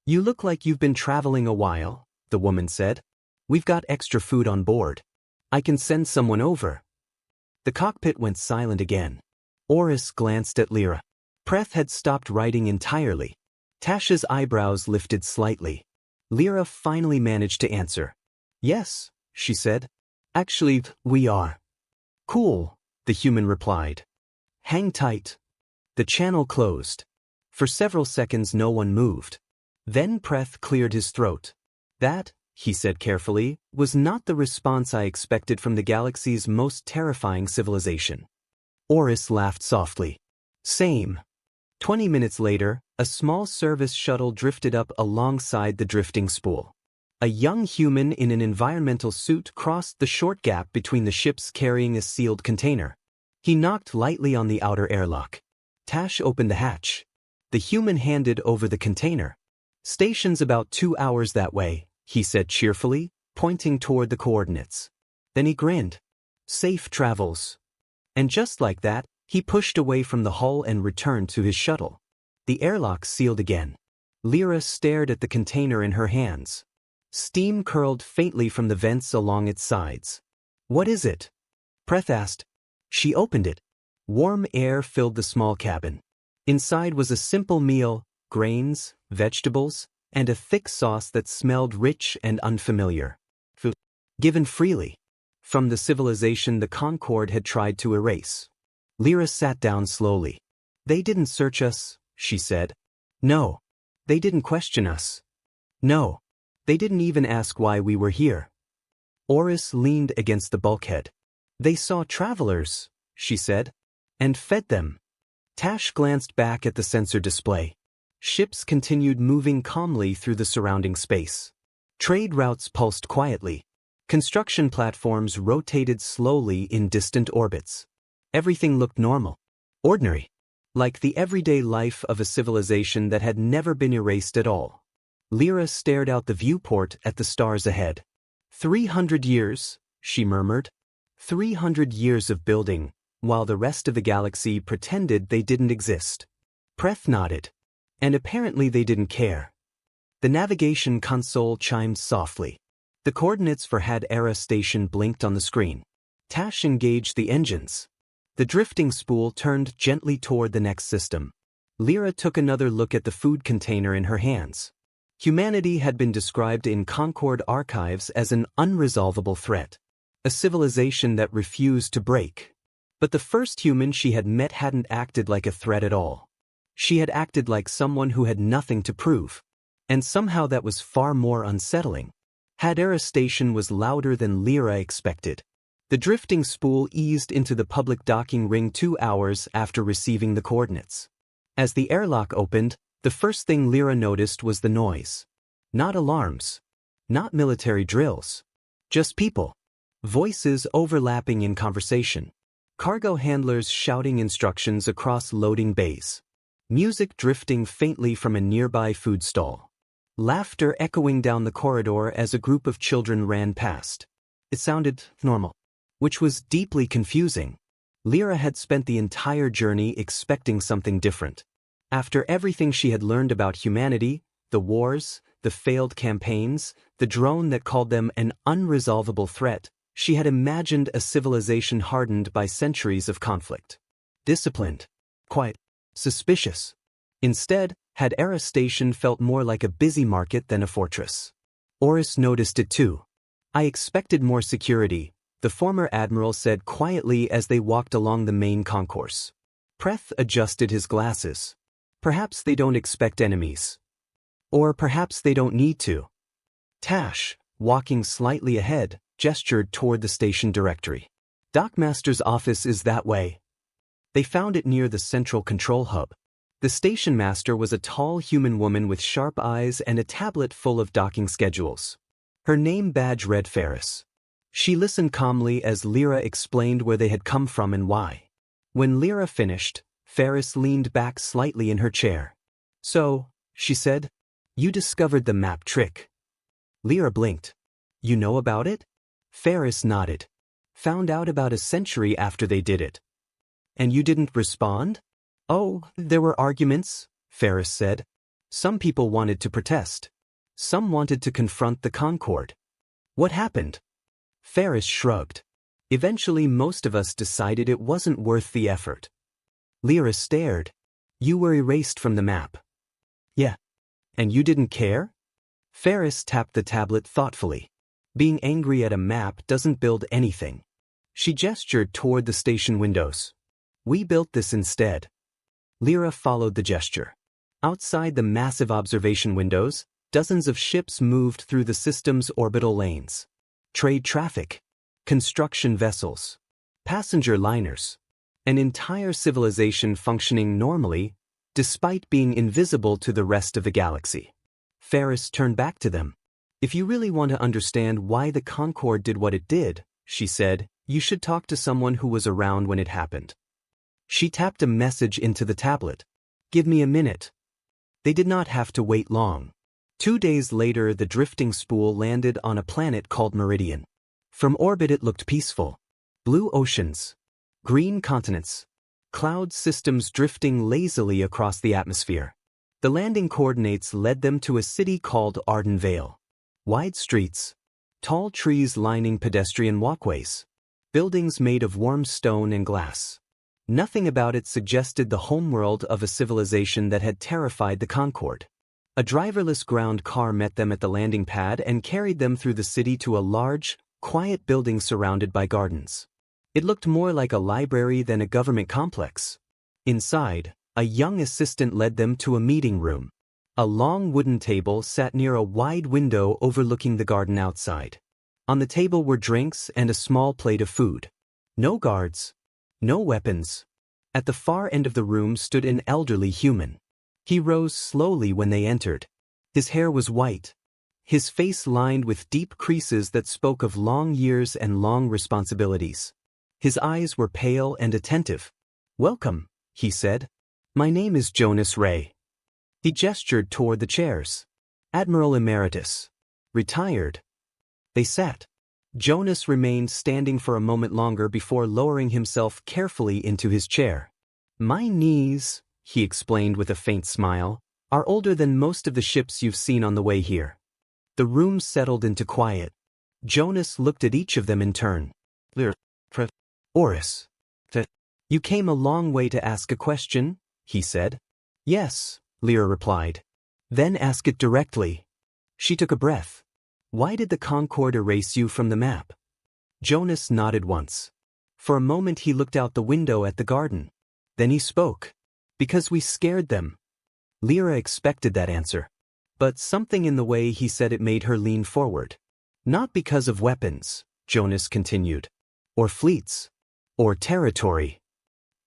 "You look like you've been traveling a while," the woman said. "We've got extra food on board. I can send someone over." The cockpit went silent again. Oris glanced at Lyra. Preth had stopped writing entirely. Tasha's eyebrows lifted slightly. Lyra finally managed to answer. "Yes," she said. "Actually, we are." "Cool," the human replied. "Hang tight." The channel closed. For several seconds no one moved. Then Preth cleared his throat. "That," he said carefully, "was not the response I expected from the galaxy's most terrifying civilization." Oris laughed softly. "Same." 20 minutes later, a small service shuttle drifted up alongside the drifting spool. A young human in an environmental suit crossed the short gap between the ships carrying a sealed container. He knocked lightly on the outer airlock. Tash opened the hatch. The human handed over the container. "Station's about 2 hours that way," he said cheerfully, pointing toward the coordinates. Then he grinned. "Safe travels." And just like that, he pushed away from the hull and returned to his shuttle. The airlock sealed again. Lyra stared at the container in her hands. Steam curled faintly from the vents along its sides. "What is it?" Preth asked. She opened it. Warm air filled the small cabin. Inside was a simple meal, grains, vegetables, and a thick sauce that smelled rich and unfamiliar. Food given freely from the civilization the Concord had tried to erase. Lyra sat down slowly. "They didn't search us," she said. "No. They didn't question us. No. They didn't even ask why we were here." Oris leaned against the bulkhead. "They saw travelers," she said, "and fed them." Tash glanced back at the sensor display. Ships continued moving calmly through the surrounding space. Trade routes pulsed quietly. Construction platforms rotated slowly in distant orbits. Everything looked normal. Ordinary. Like the everyday life of a civilization that had never been erased at all. Lyra stared out the viewport at the stars ahead. 300 years, she murmured. 300 years of building, while the rest of the galaxy pretended they didn't exist. Preth nodded. And apparently they didn't care. The navigation console chimed softly. The coordinates for Had Era Station blinked on the screen. Tash engaged the engines. The drifting spool turned gently toward the next system. Lyra took another look at the food container in her hands. Humanity had been described in Concord archives as an unresolvable threat. A civilization that refused to break. But the first human she had met hadn't acted like a threat at all. She had acted like someone who had nothing to prove. And somehow that was far more unsettling. Had Era Station was louder than Lyra expected. The drifting spool eased into the public docking ring 2 hours after receiving the coordinates. As the airlock opened, the first thing Lyra noticed was the noise. Not alarms. Not military drills. Just people. Voices overlapping in conversation. Cargo handlers shouting instructions across loading bays. Music drifting faintly from a nearby food stall. Laughter echoing down the corridor as a group of children ran past. It sounded normal, which was deeply confusing. Lyra had spent the entire journey expecting something different. After everything she had learned about humanity, the wars, the failed campaigns, the drone that called them an unresolvable threat, she had imagined a civilization hardened by centuries of conflict. Disciplined. Quiet. Suspicious. Instead, had Era Station felt more like a busy market than a fortress. Oris noticed it too. I expected more security, the former admiral said quietly as they walked along the main concourse. Preth adjusted his glasses. Perhaps they don't expect enemies. Or perhaps they don't need to. Tash, walking slightly ahead, gestured toward the station directory. Dockmaster's office is that way. They found it near the central control hub. The station master was a tall human woman with sharp eyes and a tablet full of docking schedules. Her name badge read Ferris. She listened calmly as Lyra explained where they had come from and why. When Lyra finished, Ferris leaned back slightly in her chair. So, she said, you discovered the map trick. Lyra blinked. You know about it? Ferris nodded. Found out about a century after they did it. And you didn't respond? Oh, there were arguments, Ferris said. Some people wanted to protest. Some wanted to confront the Concord. What happened? Ferris shrugged. Eventually most of us decided it wasn't worth the effort. Lyra stared. You were erased from the map. Yeah. And you didn't care? Ferris tapped the tablet thoughtfully. Being angry at a map doesn't build anything. She gestured toward the station windows. We built this instead. Lyra followed the gesture. Outside the massive observation windows, dozens of ships moved through the system's orbital lanes. Trade traffic, construction vessels, passenger liners, an entire civilization functioning normally, despite being invisible to the rest of the galaxy. Ferris turned back to them. If you really want to understand why the Concord did what it did, she said, you should talk to someone who was around when it happened. She tapped a message into the tablet. Give me a minute. They did not have to wait long. 2 days later, the drifting spool landed on a planet called Meridian. From orbit it looked peaceful. Blue oceans, green continents, cloud systems drifting lazily across the atmosphere. The landing coordinates led them to a city called Arden Vale. Wide streets, tall trees lining pedestrian walkways, buildings made of warm stone and glass. Nothing about it suggested the homeworld of a civilization that had terrified the Concord. A driverless ground car met them at the landing pad and carried them through the city to a large, quiet building surrounded by gardens. It looked more like a library than a government complex. Inside, a young assistant led them to a meeting room. A long wooden table sat near a wide window overlooking the garden outside. On the table were drinks and a small plate of food. No guards. No weapons. At the far end of the room stood an elderly human. He rose slowly when they entered. His hair was white. His face lined with deep creases that spoke of long years and long responsibilities. His eyes were pale and attentive. Welcome, he said. My name is Jonas Ray. He gestured toward the chairs. Admiral Emeritus. Retired. They sat. Jonas remained standing for a moment longer before lowering himself carefully into his chair. My knees, he explained with a faint smile, are older than most of the ships you've seen on the way here. The room settled into quiet. Jonas looked at each of them in turn. Oris. You came a long way to ask a question, he said. Yes, Lyra replied. Then ask it directly. She took a breath. Why did the Concord erase you from the map? Jonas nodded once. For a moment he looked out the window at the garden. Then he spoke. Because we scared them. Lyra expected that answer. But something in the way he said it made her lean forward. Not because of weapons, Jonas continued. Or fleets. Or territory.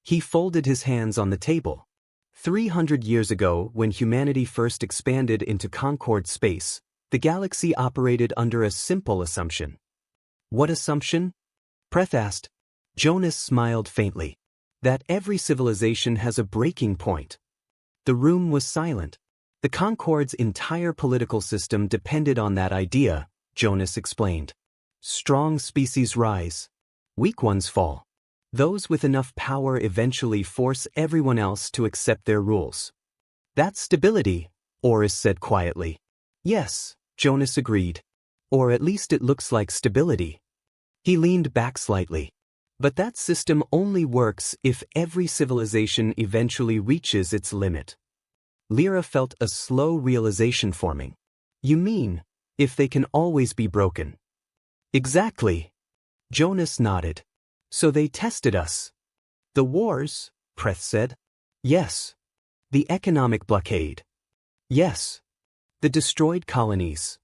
He folded his hands on the table. 300 years ago, when humanity first expanded into Concord space, the galaxy operated under a simple assumption. What assumption? Preth asked. Jonas smiled faintly. That every civilization has a breaking point. The room was silent. The Concord's entire political system depended on that idea, Jonas explained. Strong species rise. Weak ones fall. Those with enough power eventually force everyone else to accept their rules. That's stability, Oris said quietly. Yes, Jonas agreed. Or at least it looks like stability. He leaned back slightly. But that system only works if every civilization eventually reaches its limit. Lyra felt a slow realization forming. You mean, if they can always be broken? Exactly. Jonas nodded. So they tested us. The wars, Preth said. Yes. The economic blockade. Yes. The destroyed colonies.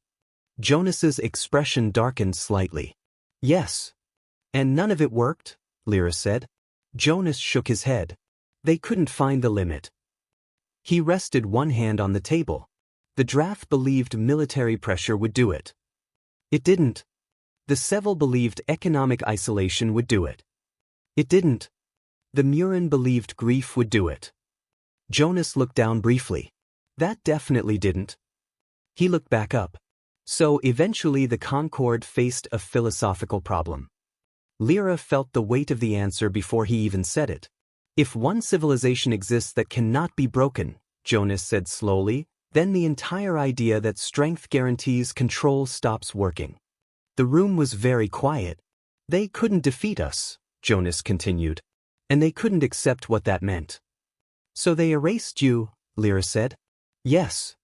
Jonas's expression darkened slightly. Yes. And none of it worked, Lyra said. Jonas shook his head. They couldn't find the limit. He rested one hand on the table. The draft believed military pressure would do it. It didn't. The Seville believed economic isolation would do it. It didn't. The Murin believed grief would do it. Jonas looked down briefly. That definitely didn't. He looked back up. So eventually the Concord faced a philosophical problem. Lyra felt the weight of the answer before he even said it. If one civilization exists that cannot be broken, Jonas said slowly, then the entire idea that strength guarantees control stops working. The room was very quiet. They couldn't defeat us, Jonas continued. And they couldn't accept what that meant. So they erased you, Lyra said. Yes.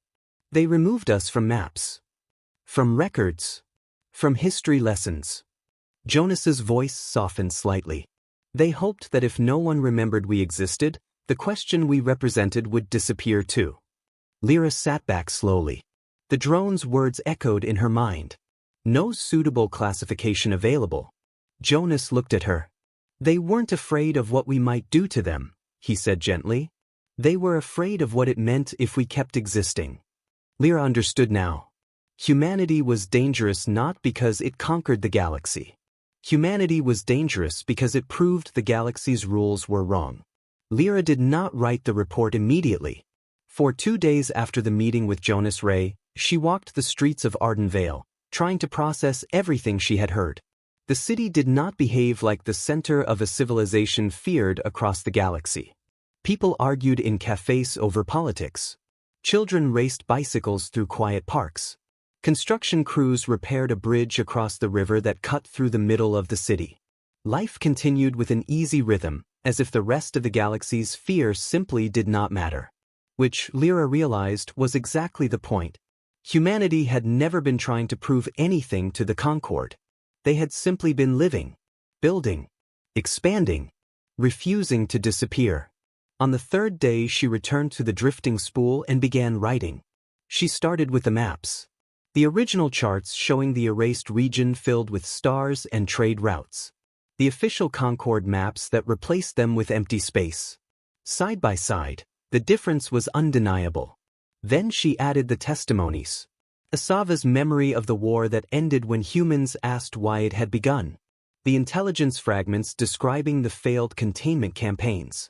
They removed us from maps. From records. From history lessons. Jonas's voice softened slightly. They hoped that if no one remembered we existed, the question we represented would disappear too. Lyra sat back slowly. The drone's words echoed in her mind. No suitable classification available. Jonas looked at her. They weren't afraid of what we might do to them, he said gently. They were afraid of what it meant if we kept existing. Lyra understood now. Humanity was dangerous not because it conquered the galaxy. Humanity was dangerous because it proved the galaxy's rules were wrong. Lyra did not write the report immediately. For 2 days after the meeting with Jonas Ray, she walked the streets of Ardenvale, trying to process everything she had heard. The city did not behave like the center of a civilization feared across the galaxy. People argued in cafes over politics. Children raced bicycles through quiet parks. Construction crews repaired a bridge across the river that cut through the middle of the city. Life continued with an easy rhythm, as if the rest of the galaxy's fear simply did not matter. Which, Lyra realized, was exactly the point. Humanity had never been trying to prove anything to the Concord. They had simply been living, building, expanding, refusing to disappear. On the 3rd day she returned to the drifting spool and began writing. She started with the maps. The original charts showing the erased region filled with stars and trade routes. The official Concord maps that replaced them with empty space. Side by side, the difference was undeniable. Then she added the testimonies. Asava's memory of the war that ended when humans asked why it had begun. The intelligence fragments describing the failed containment campaigns.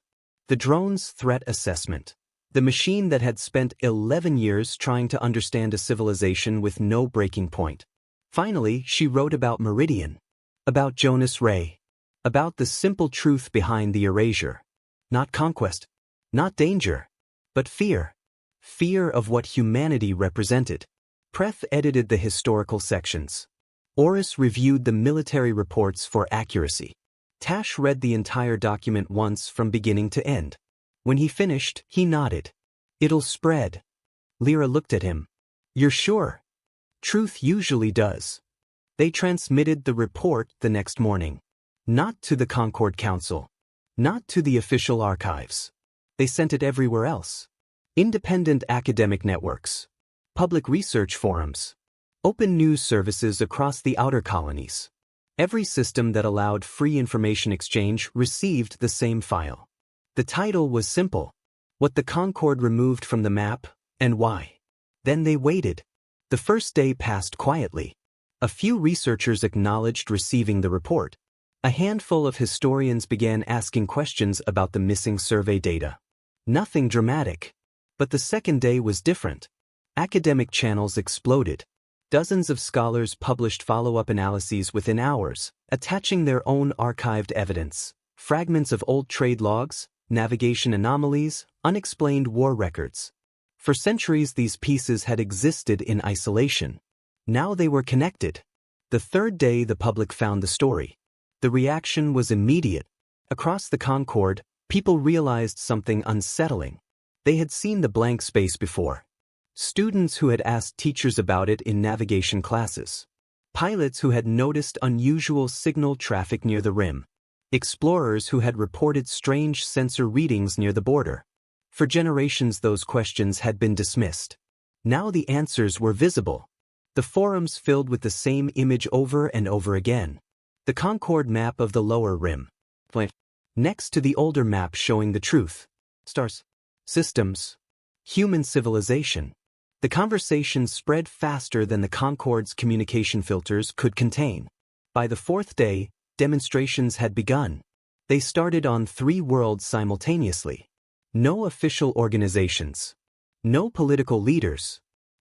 The drone's threat assessment. The machine that had spent 11 years trying to understand a civilization with no breaking point. Finally, she wrote about Meridian. About Jonas Ray. About the simple truth behind the erasure. Not conquest. Not danger. But fear. Fear of what humanity represented. Preth edited the historical sections. Oris reviewed the military reports for accuracy. Tash read the entire document once from beginning to end. When he finished, he nodded. It'll spread. Lyra looked at him. You're sure? Truth usually does. They transmitted the report the next morning. Not to the Concord Council. Not to the official archives. They sent it everywhere else. Independent academic networks. Public research forums. Open news services across the outer colonies. Every system that allowed free information exchange received the same file. The title was simple. What the Concord removed from the map, and why. Then they waited. The first day passed quietly. A few researchers acknowledged receiving the report. A handful of historians began asking questions about the missing survey data. Nothing dramatic. But the second day was different. Academic channels exploded. Dozens of scholars published follow-up analyses within hours, attaching their own archived evidence, fragments of old trade logs, navigation anomalies, unexplained war records. For centuries these pieces had existed in isolation. Now they were connected. The third day the public found the story. The reaction was immediate. Across the Concord, people realized something unsettling. They had seen the blank space before. Students who had asked teachers about it in navigation classes. Pilots who had noticed unusual signal traffic near the rim. Explorers who had reported strange sensor readings near the border. For generations those questions had been dismissed. Now the answers were visible. The forums filled with the same image over and over again. The Concord map of the lower rim. Next to the older map showing the truth. Stars. Systems. Human civilization. The conversation spread faster than the Concord's communication filters could contain. By the fourth day, demonstrations had begun. They started on 3 worlds simultaneously. No official organizations. No political leaders.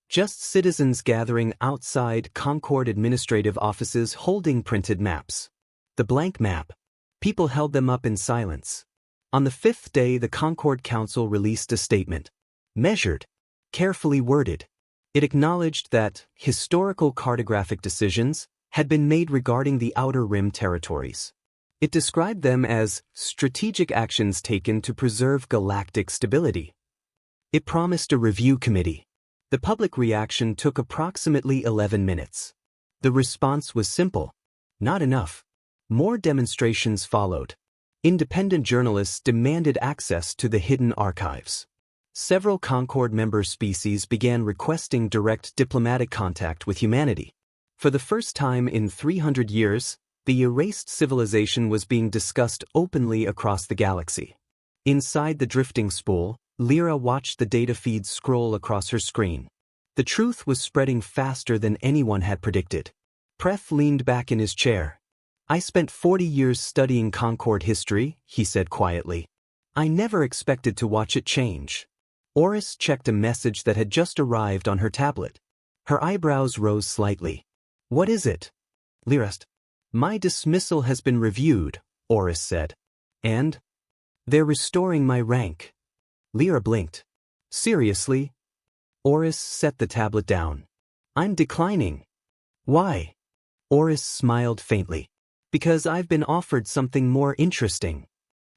Just citizens gathering outside Concord administrative offices holding printed maps. The blank map. People held them up in silence. On the 5th day the Concord Council released a statement. Measured. Carefully worded. It acknowledged that historical cartographic decisions had been made regarding the Outer Rim territories. It described them as strategic actions taken to preserve galactic stability. It promised a review committee. The public reaction took approximately 11 minutes. The response was simple. Not enough. More demonstrations followed. Independent journalists demanded access to the hidden archives. Several Concord member species began requesting direct diplomatic contact with humanity. For the first time in 300 years, the erased civilization was being discussed openly across the galaxy. Inside the drifting spool, Lyra watched the data feeds scroll across her screen. The truth was spreading faster than anyone had predicted. Preth leaned back in his chair. I spent 40 years studying Concord history, he said quietly. I never expected to watch it change. Oris checked a message that had just arrived on her tablet. Her eyebrows rose slightly. What is it? Lyra. My dismissal has been reviewed, Oris said. And? They're restoring my rank. Lyra blinked. Seriously? Oris set the tablet down. I'm declining. Why? Oris smiled faintly. Because I've been offered something more interesting.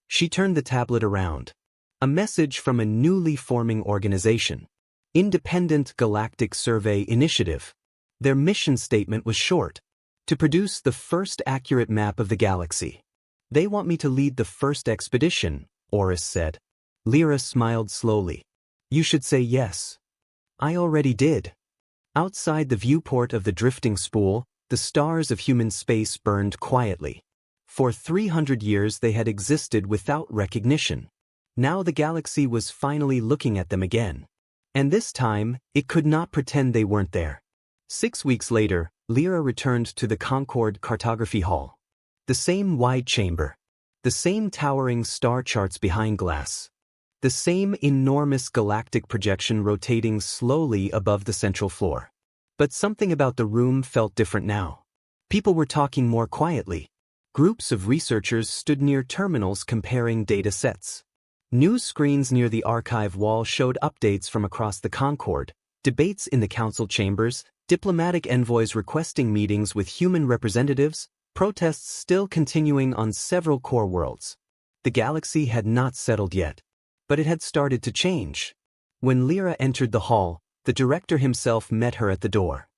She turned the tablet around. A message from a newly forming organization. Independent Galactic Survey Initiative. Their mission statement was short. To produce the first accurate map of the galaxy. They want me to lead the first expedition, Oris said. Lyra smiled slowly. You should say yes. I already did. Outside the viewport of the drifting spool, the stars of human space burned quietly. For 300 years they had existed without recognition. Now the galaxy was finally looking at them again. And this time, it could not pretend they weren't there. 6 weeks later, Lyra returned to the Concord Cartography Hall. The same wide chamber. The same towering star charts behind glass. The same enormous galactic projection rotating slowly above the central floor. But something about the room felt different now. People were talking more quietly. Groups of researchers stood near terminals comparing data sets. News screens near the archive wall showed updates from across the Concord, debates in the council chambers, diplomatic envoys requesting meetings with human representatives, protests still continuing on several core worlds. The galaxy had not settled yet. But it had started to change. When Lyra entered the hall, the director himself met her at the door.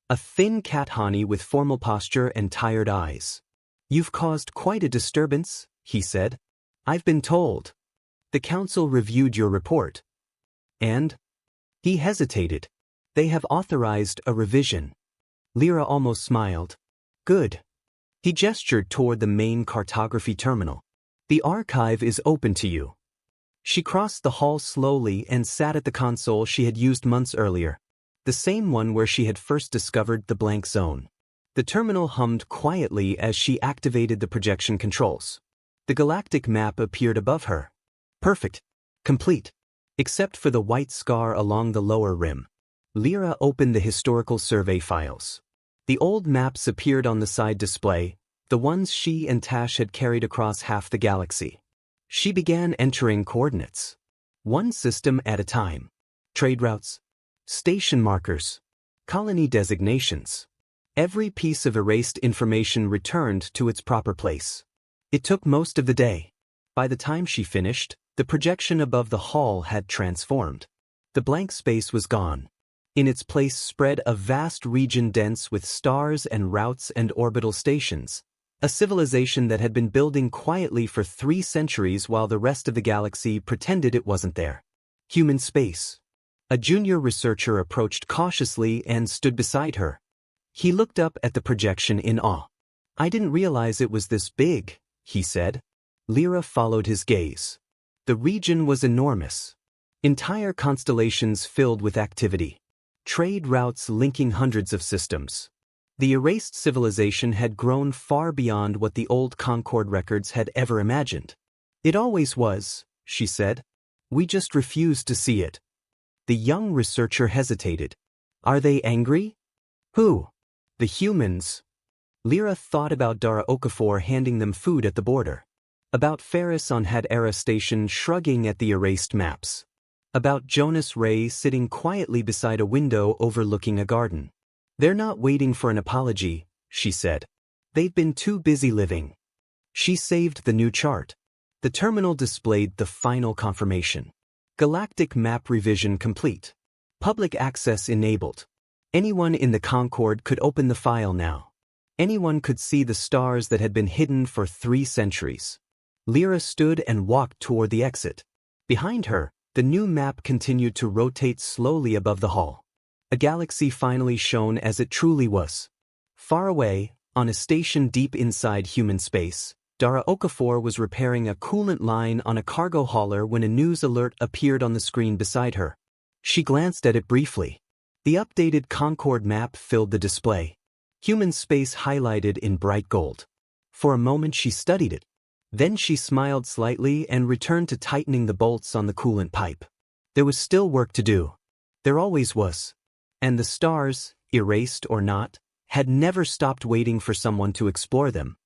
A thin cat-hani with formal posture and tired eyes. You've caused quite a disturbance, he said. I've been told. The council reviewed your report. And? He hesitated. They have authorized a revision. Lyra almost smiled. Good. He gestured toward the main cartography terminal. The archive is open to you. She crossed the hall slowly and sat at the console she had used months earlier. The same one where she had first discovered the blank zone. The terminal hummed quietly as she activated the projection controls. The galactic map appeared above her. Perfect. Complete. Except for the white scar along the lower rim. Lyra opened the historical survey files. The old maps appeared on the side display, the ones she and Tash had carried across half the galaxy. She began entering coordinates. One system at a time. Trade routes, station markers, colony designations. Every piece of erased information returned to its proper place. It took most of the day. By the time she finished, the projection above the hall had transformed. The blank space was gone. In its place spread a vast region dense with stars and routes and orbital stations, a civilization that had been building quietly for 3 centuries while the rest of the galaxy pretended it wasn't there. Human space. A junior researcher approached cautiously and stood beside her. He looked up at the projection in awe. "I didn't realize it was this big," he said. Lyra followed his gaze. The region was enormous. Entire constellations filled with activity. Trade routes linking hundreds of systems. The erased civilization had grown far beyond what the old Concord records had ever imagined. "It always was," she said. "We just refused to see it." The young researcher hesitated. "Are they angry?" "Who?" "The humans." Lyra thought about Dara Okafor handing them food at the border. About Ferris on Had-Era Station shrugging at the erased maps. About Jonas Ray sitting quietly beside a window overlooking a garden. "They're not waiting for an apology," she said. "They've been too busy living." She saved the new chart. The terminal displayed the final confirmation. Galactic map revision complete. Public access enabled. Anyone in the Concord could open the file now. Anyone could see the stars that had been hidden for 3 centuries. Lyra stood and walked toward the exit. Behind her, the new map continued to rotate slowly above the hall. A galaxy finally shone as it truly was. Far away, on a station deep inside human space, Dara Okafor was repairing a coolant line on a cargo hauler when a news alert appeared on the screen beside her. She glanced at it briefly. The updated Concord map filled the display. Human space highlighted in bright gold. For a moment she studied it. Then she smiled slightly and returned to tightening the bolts on the coolant pipe. There was still work to do. There always was. And the stars, erased or not, had never stopped waiting for someone to explore them.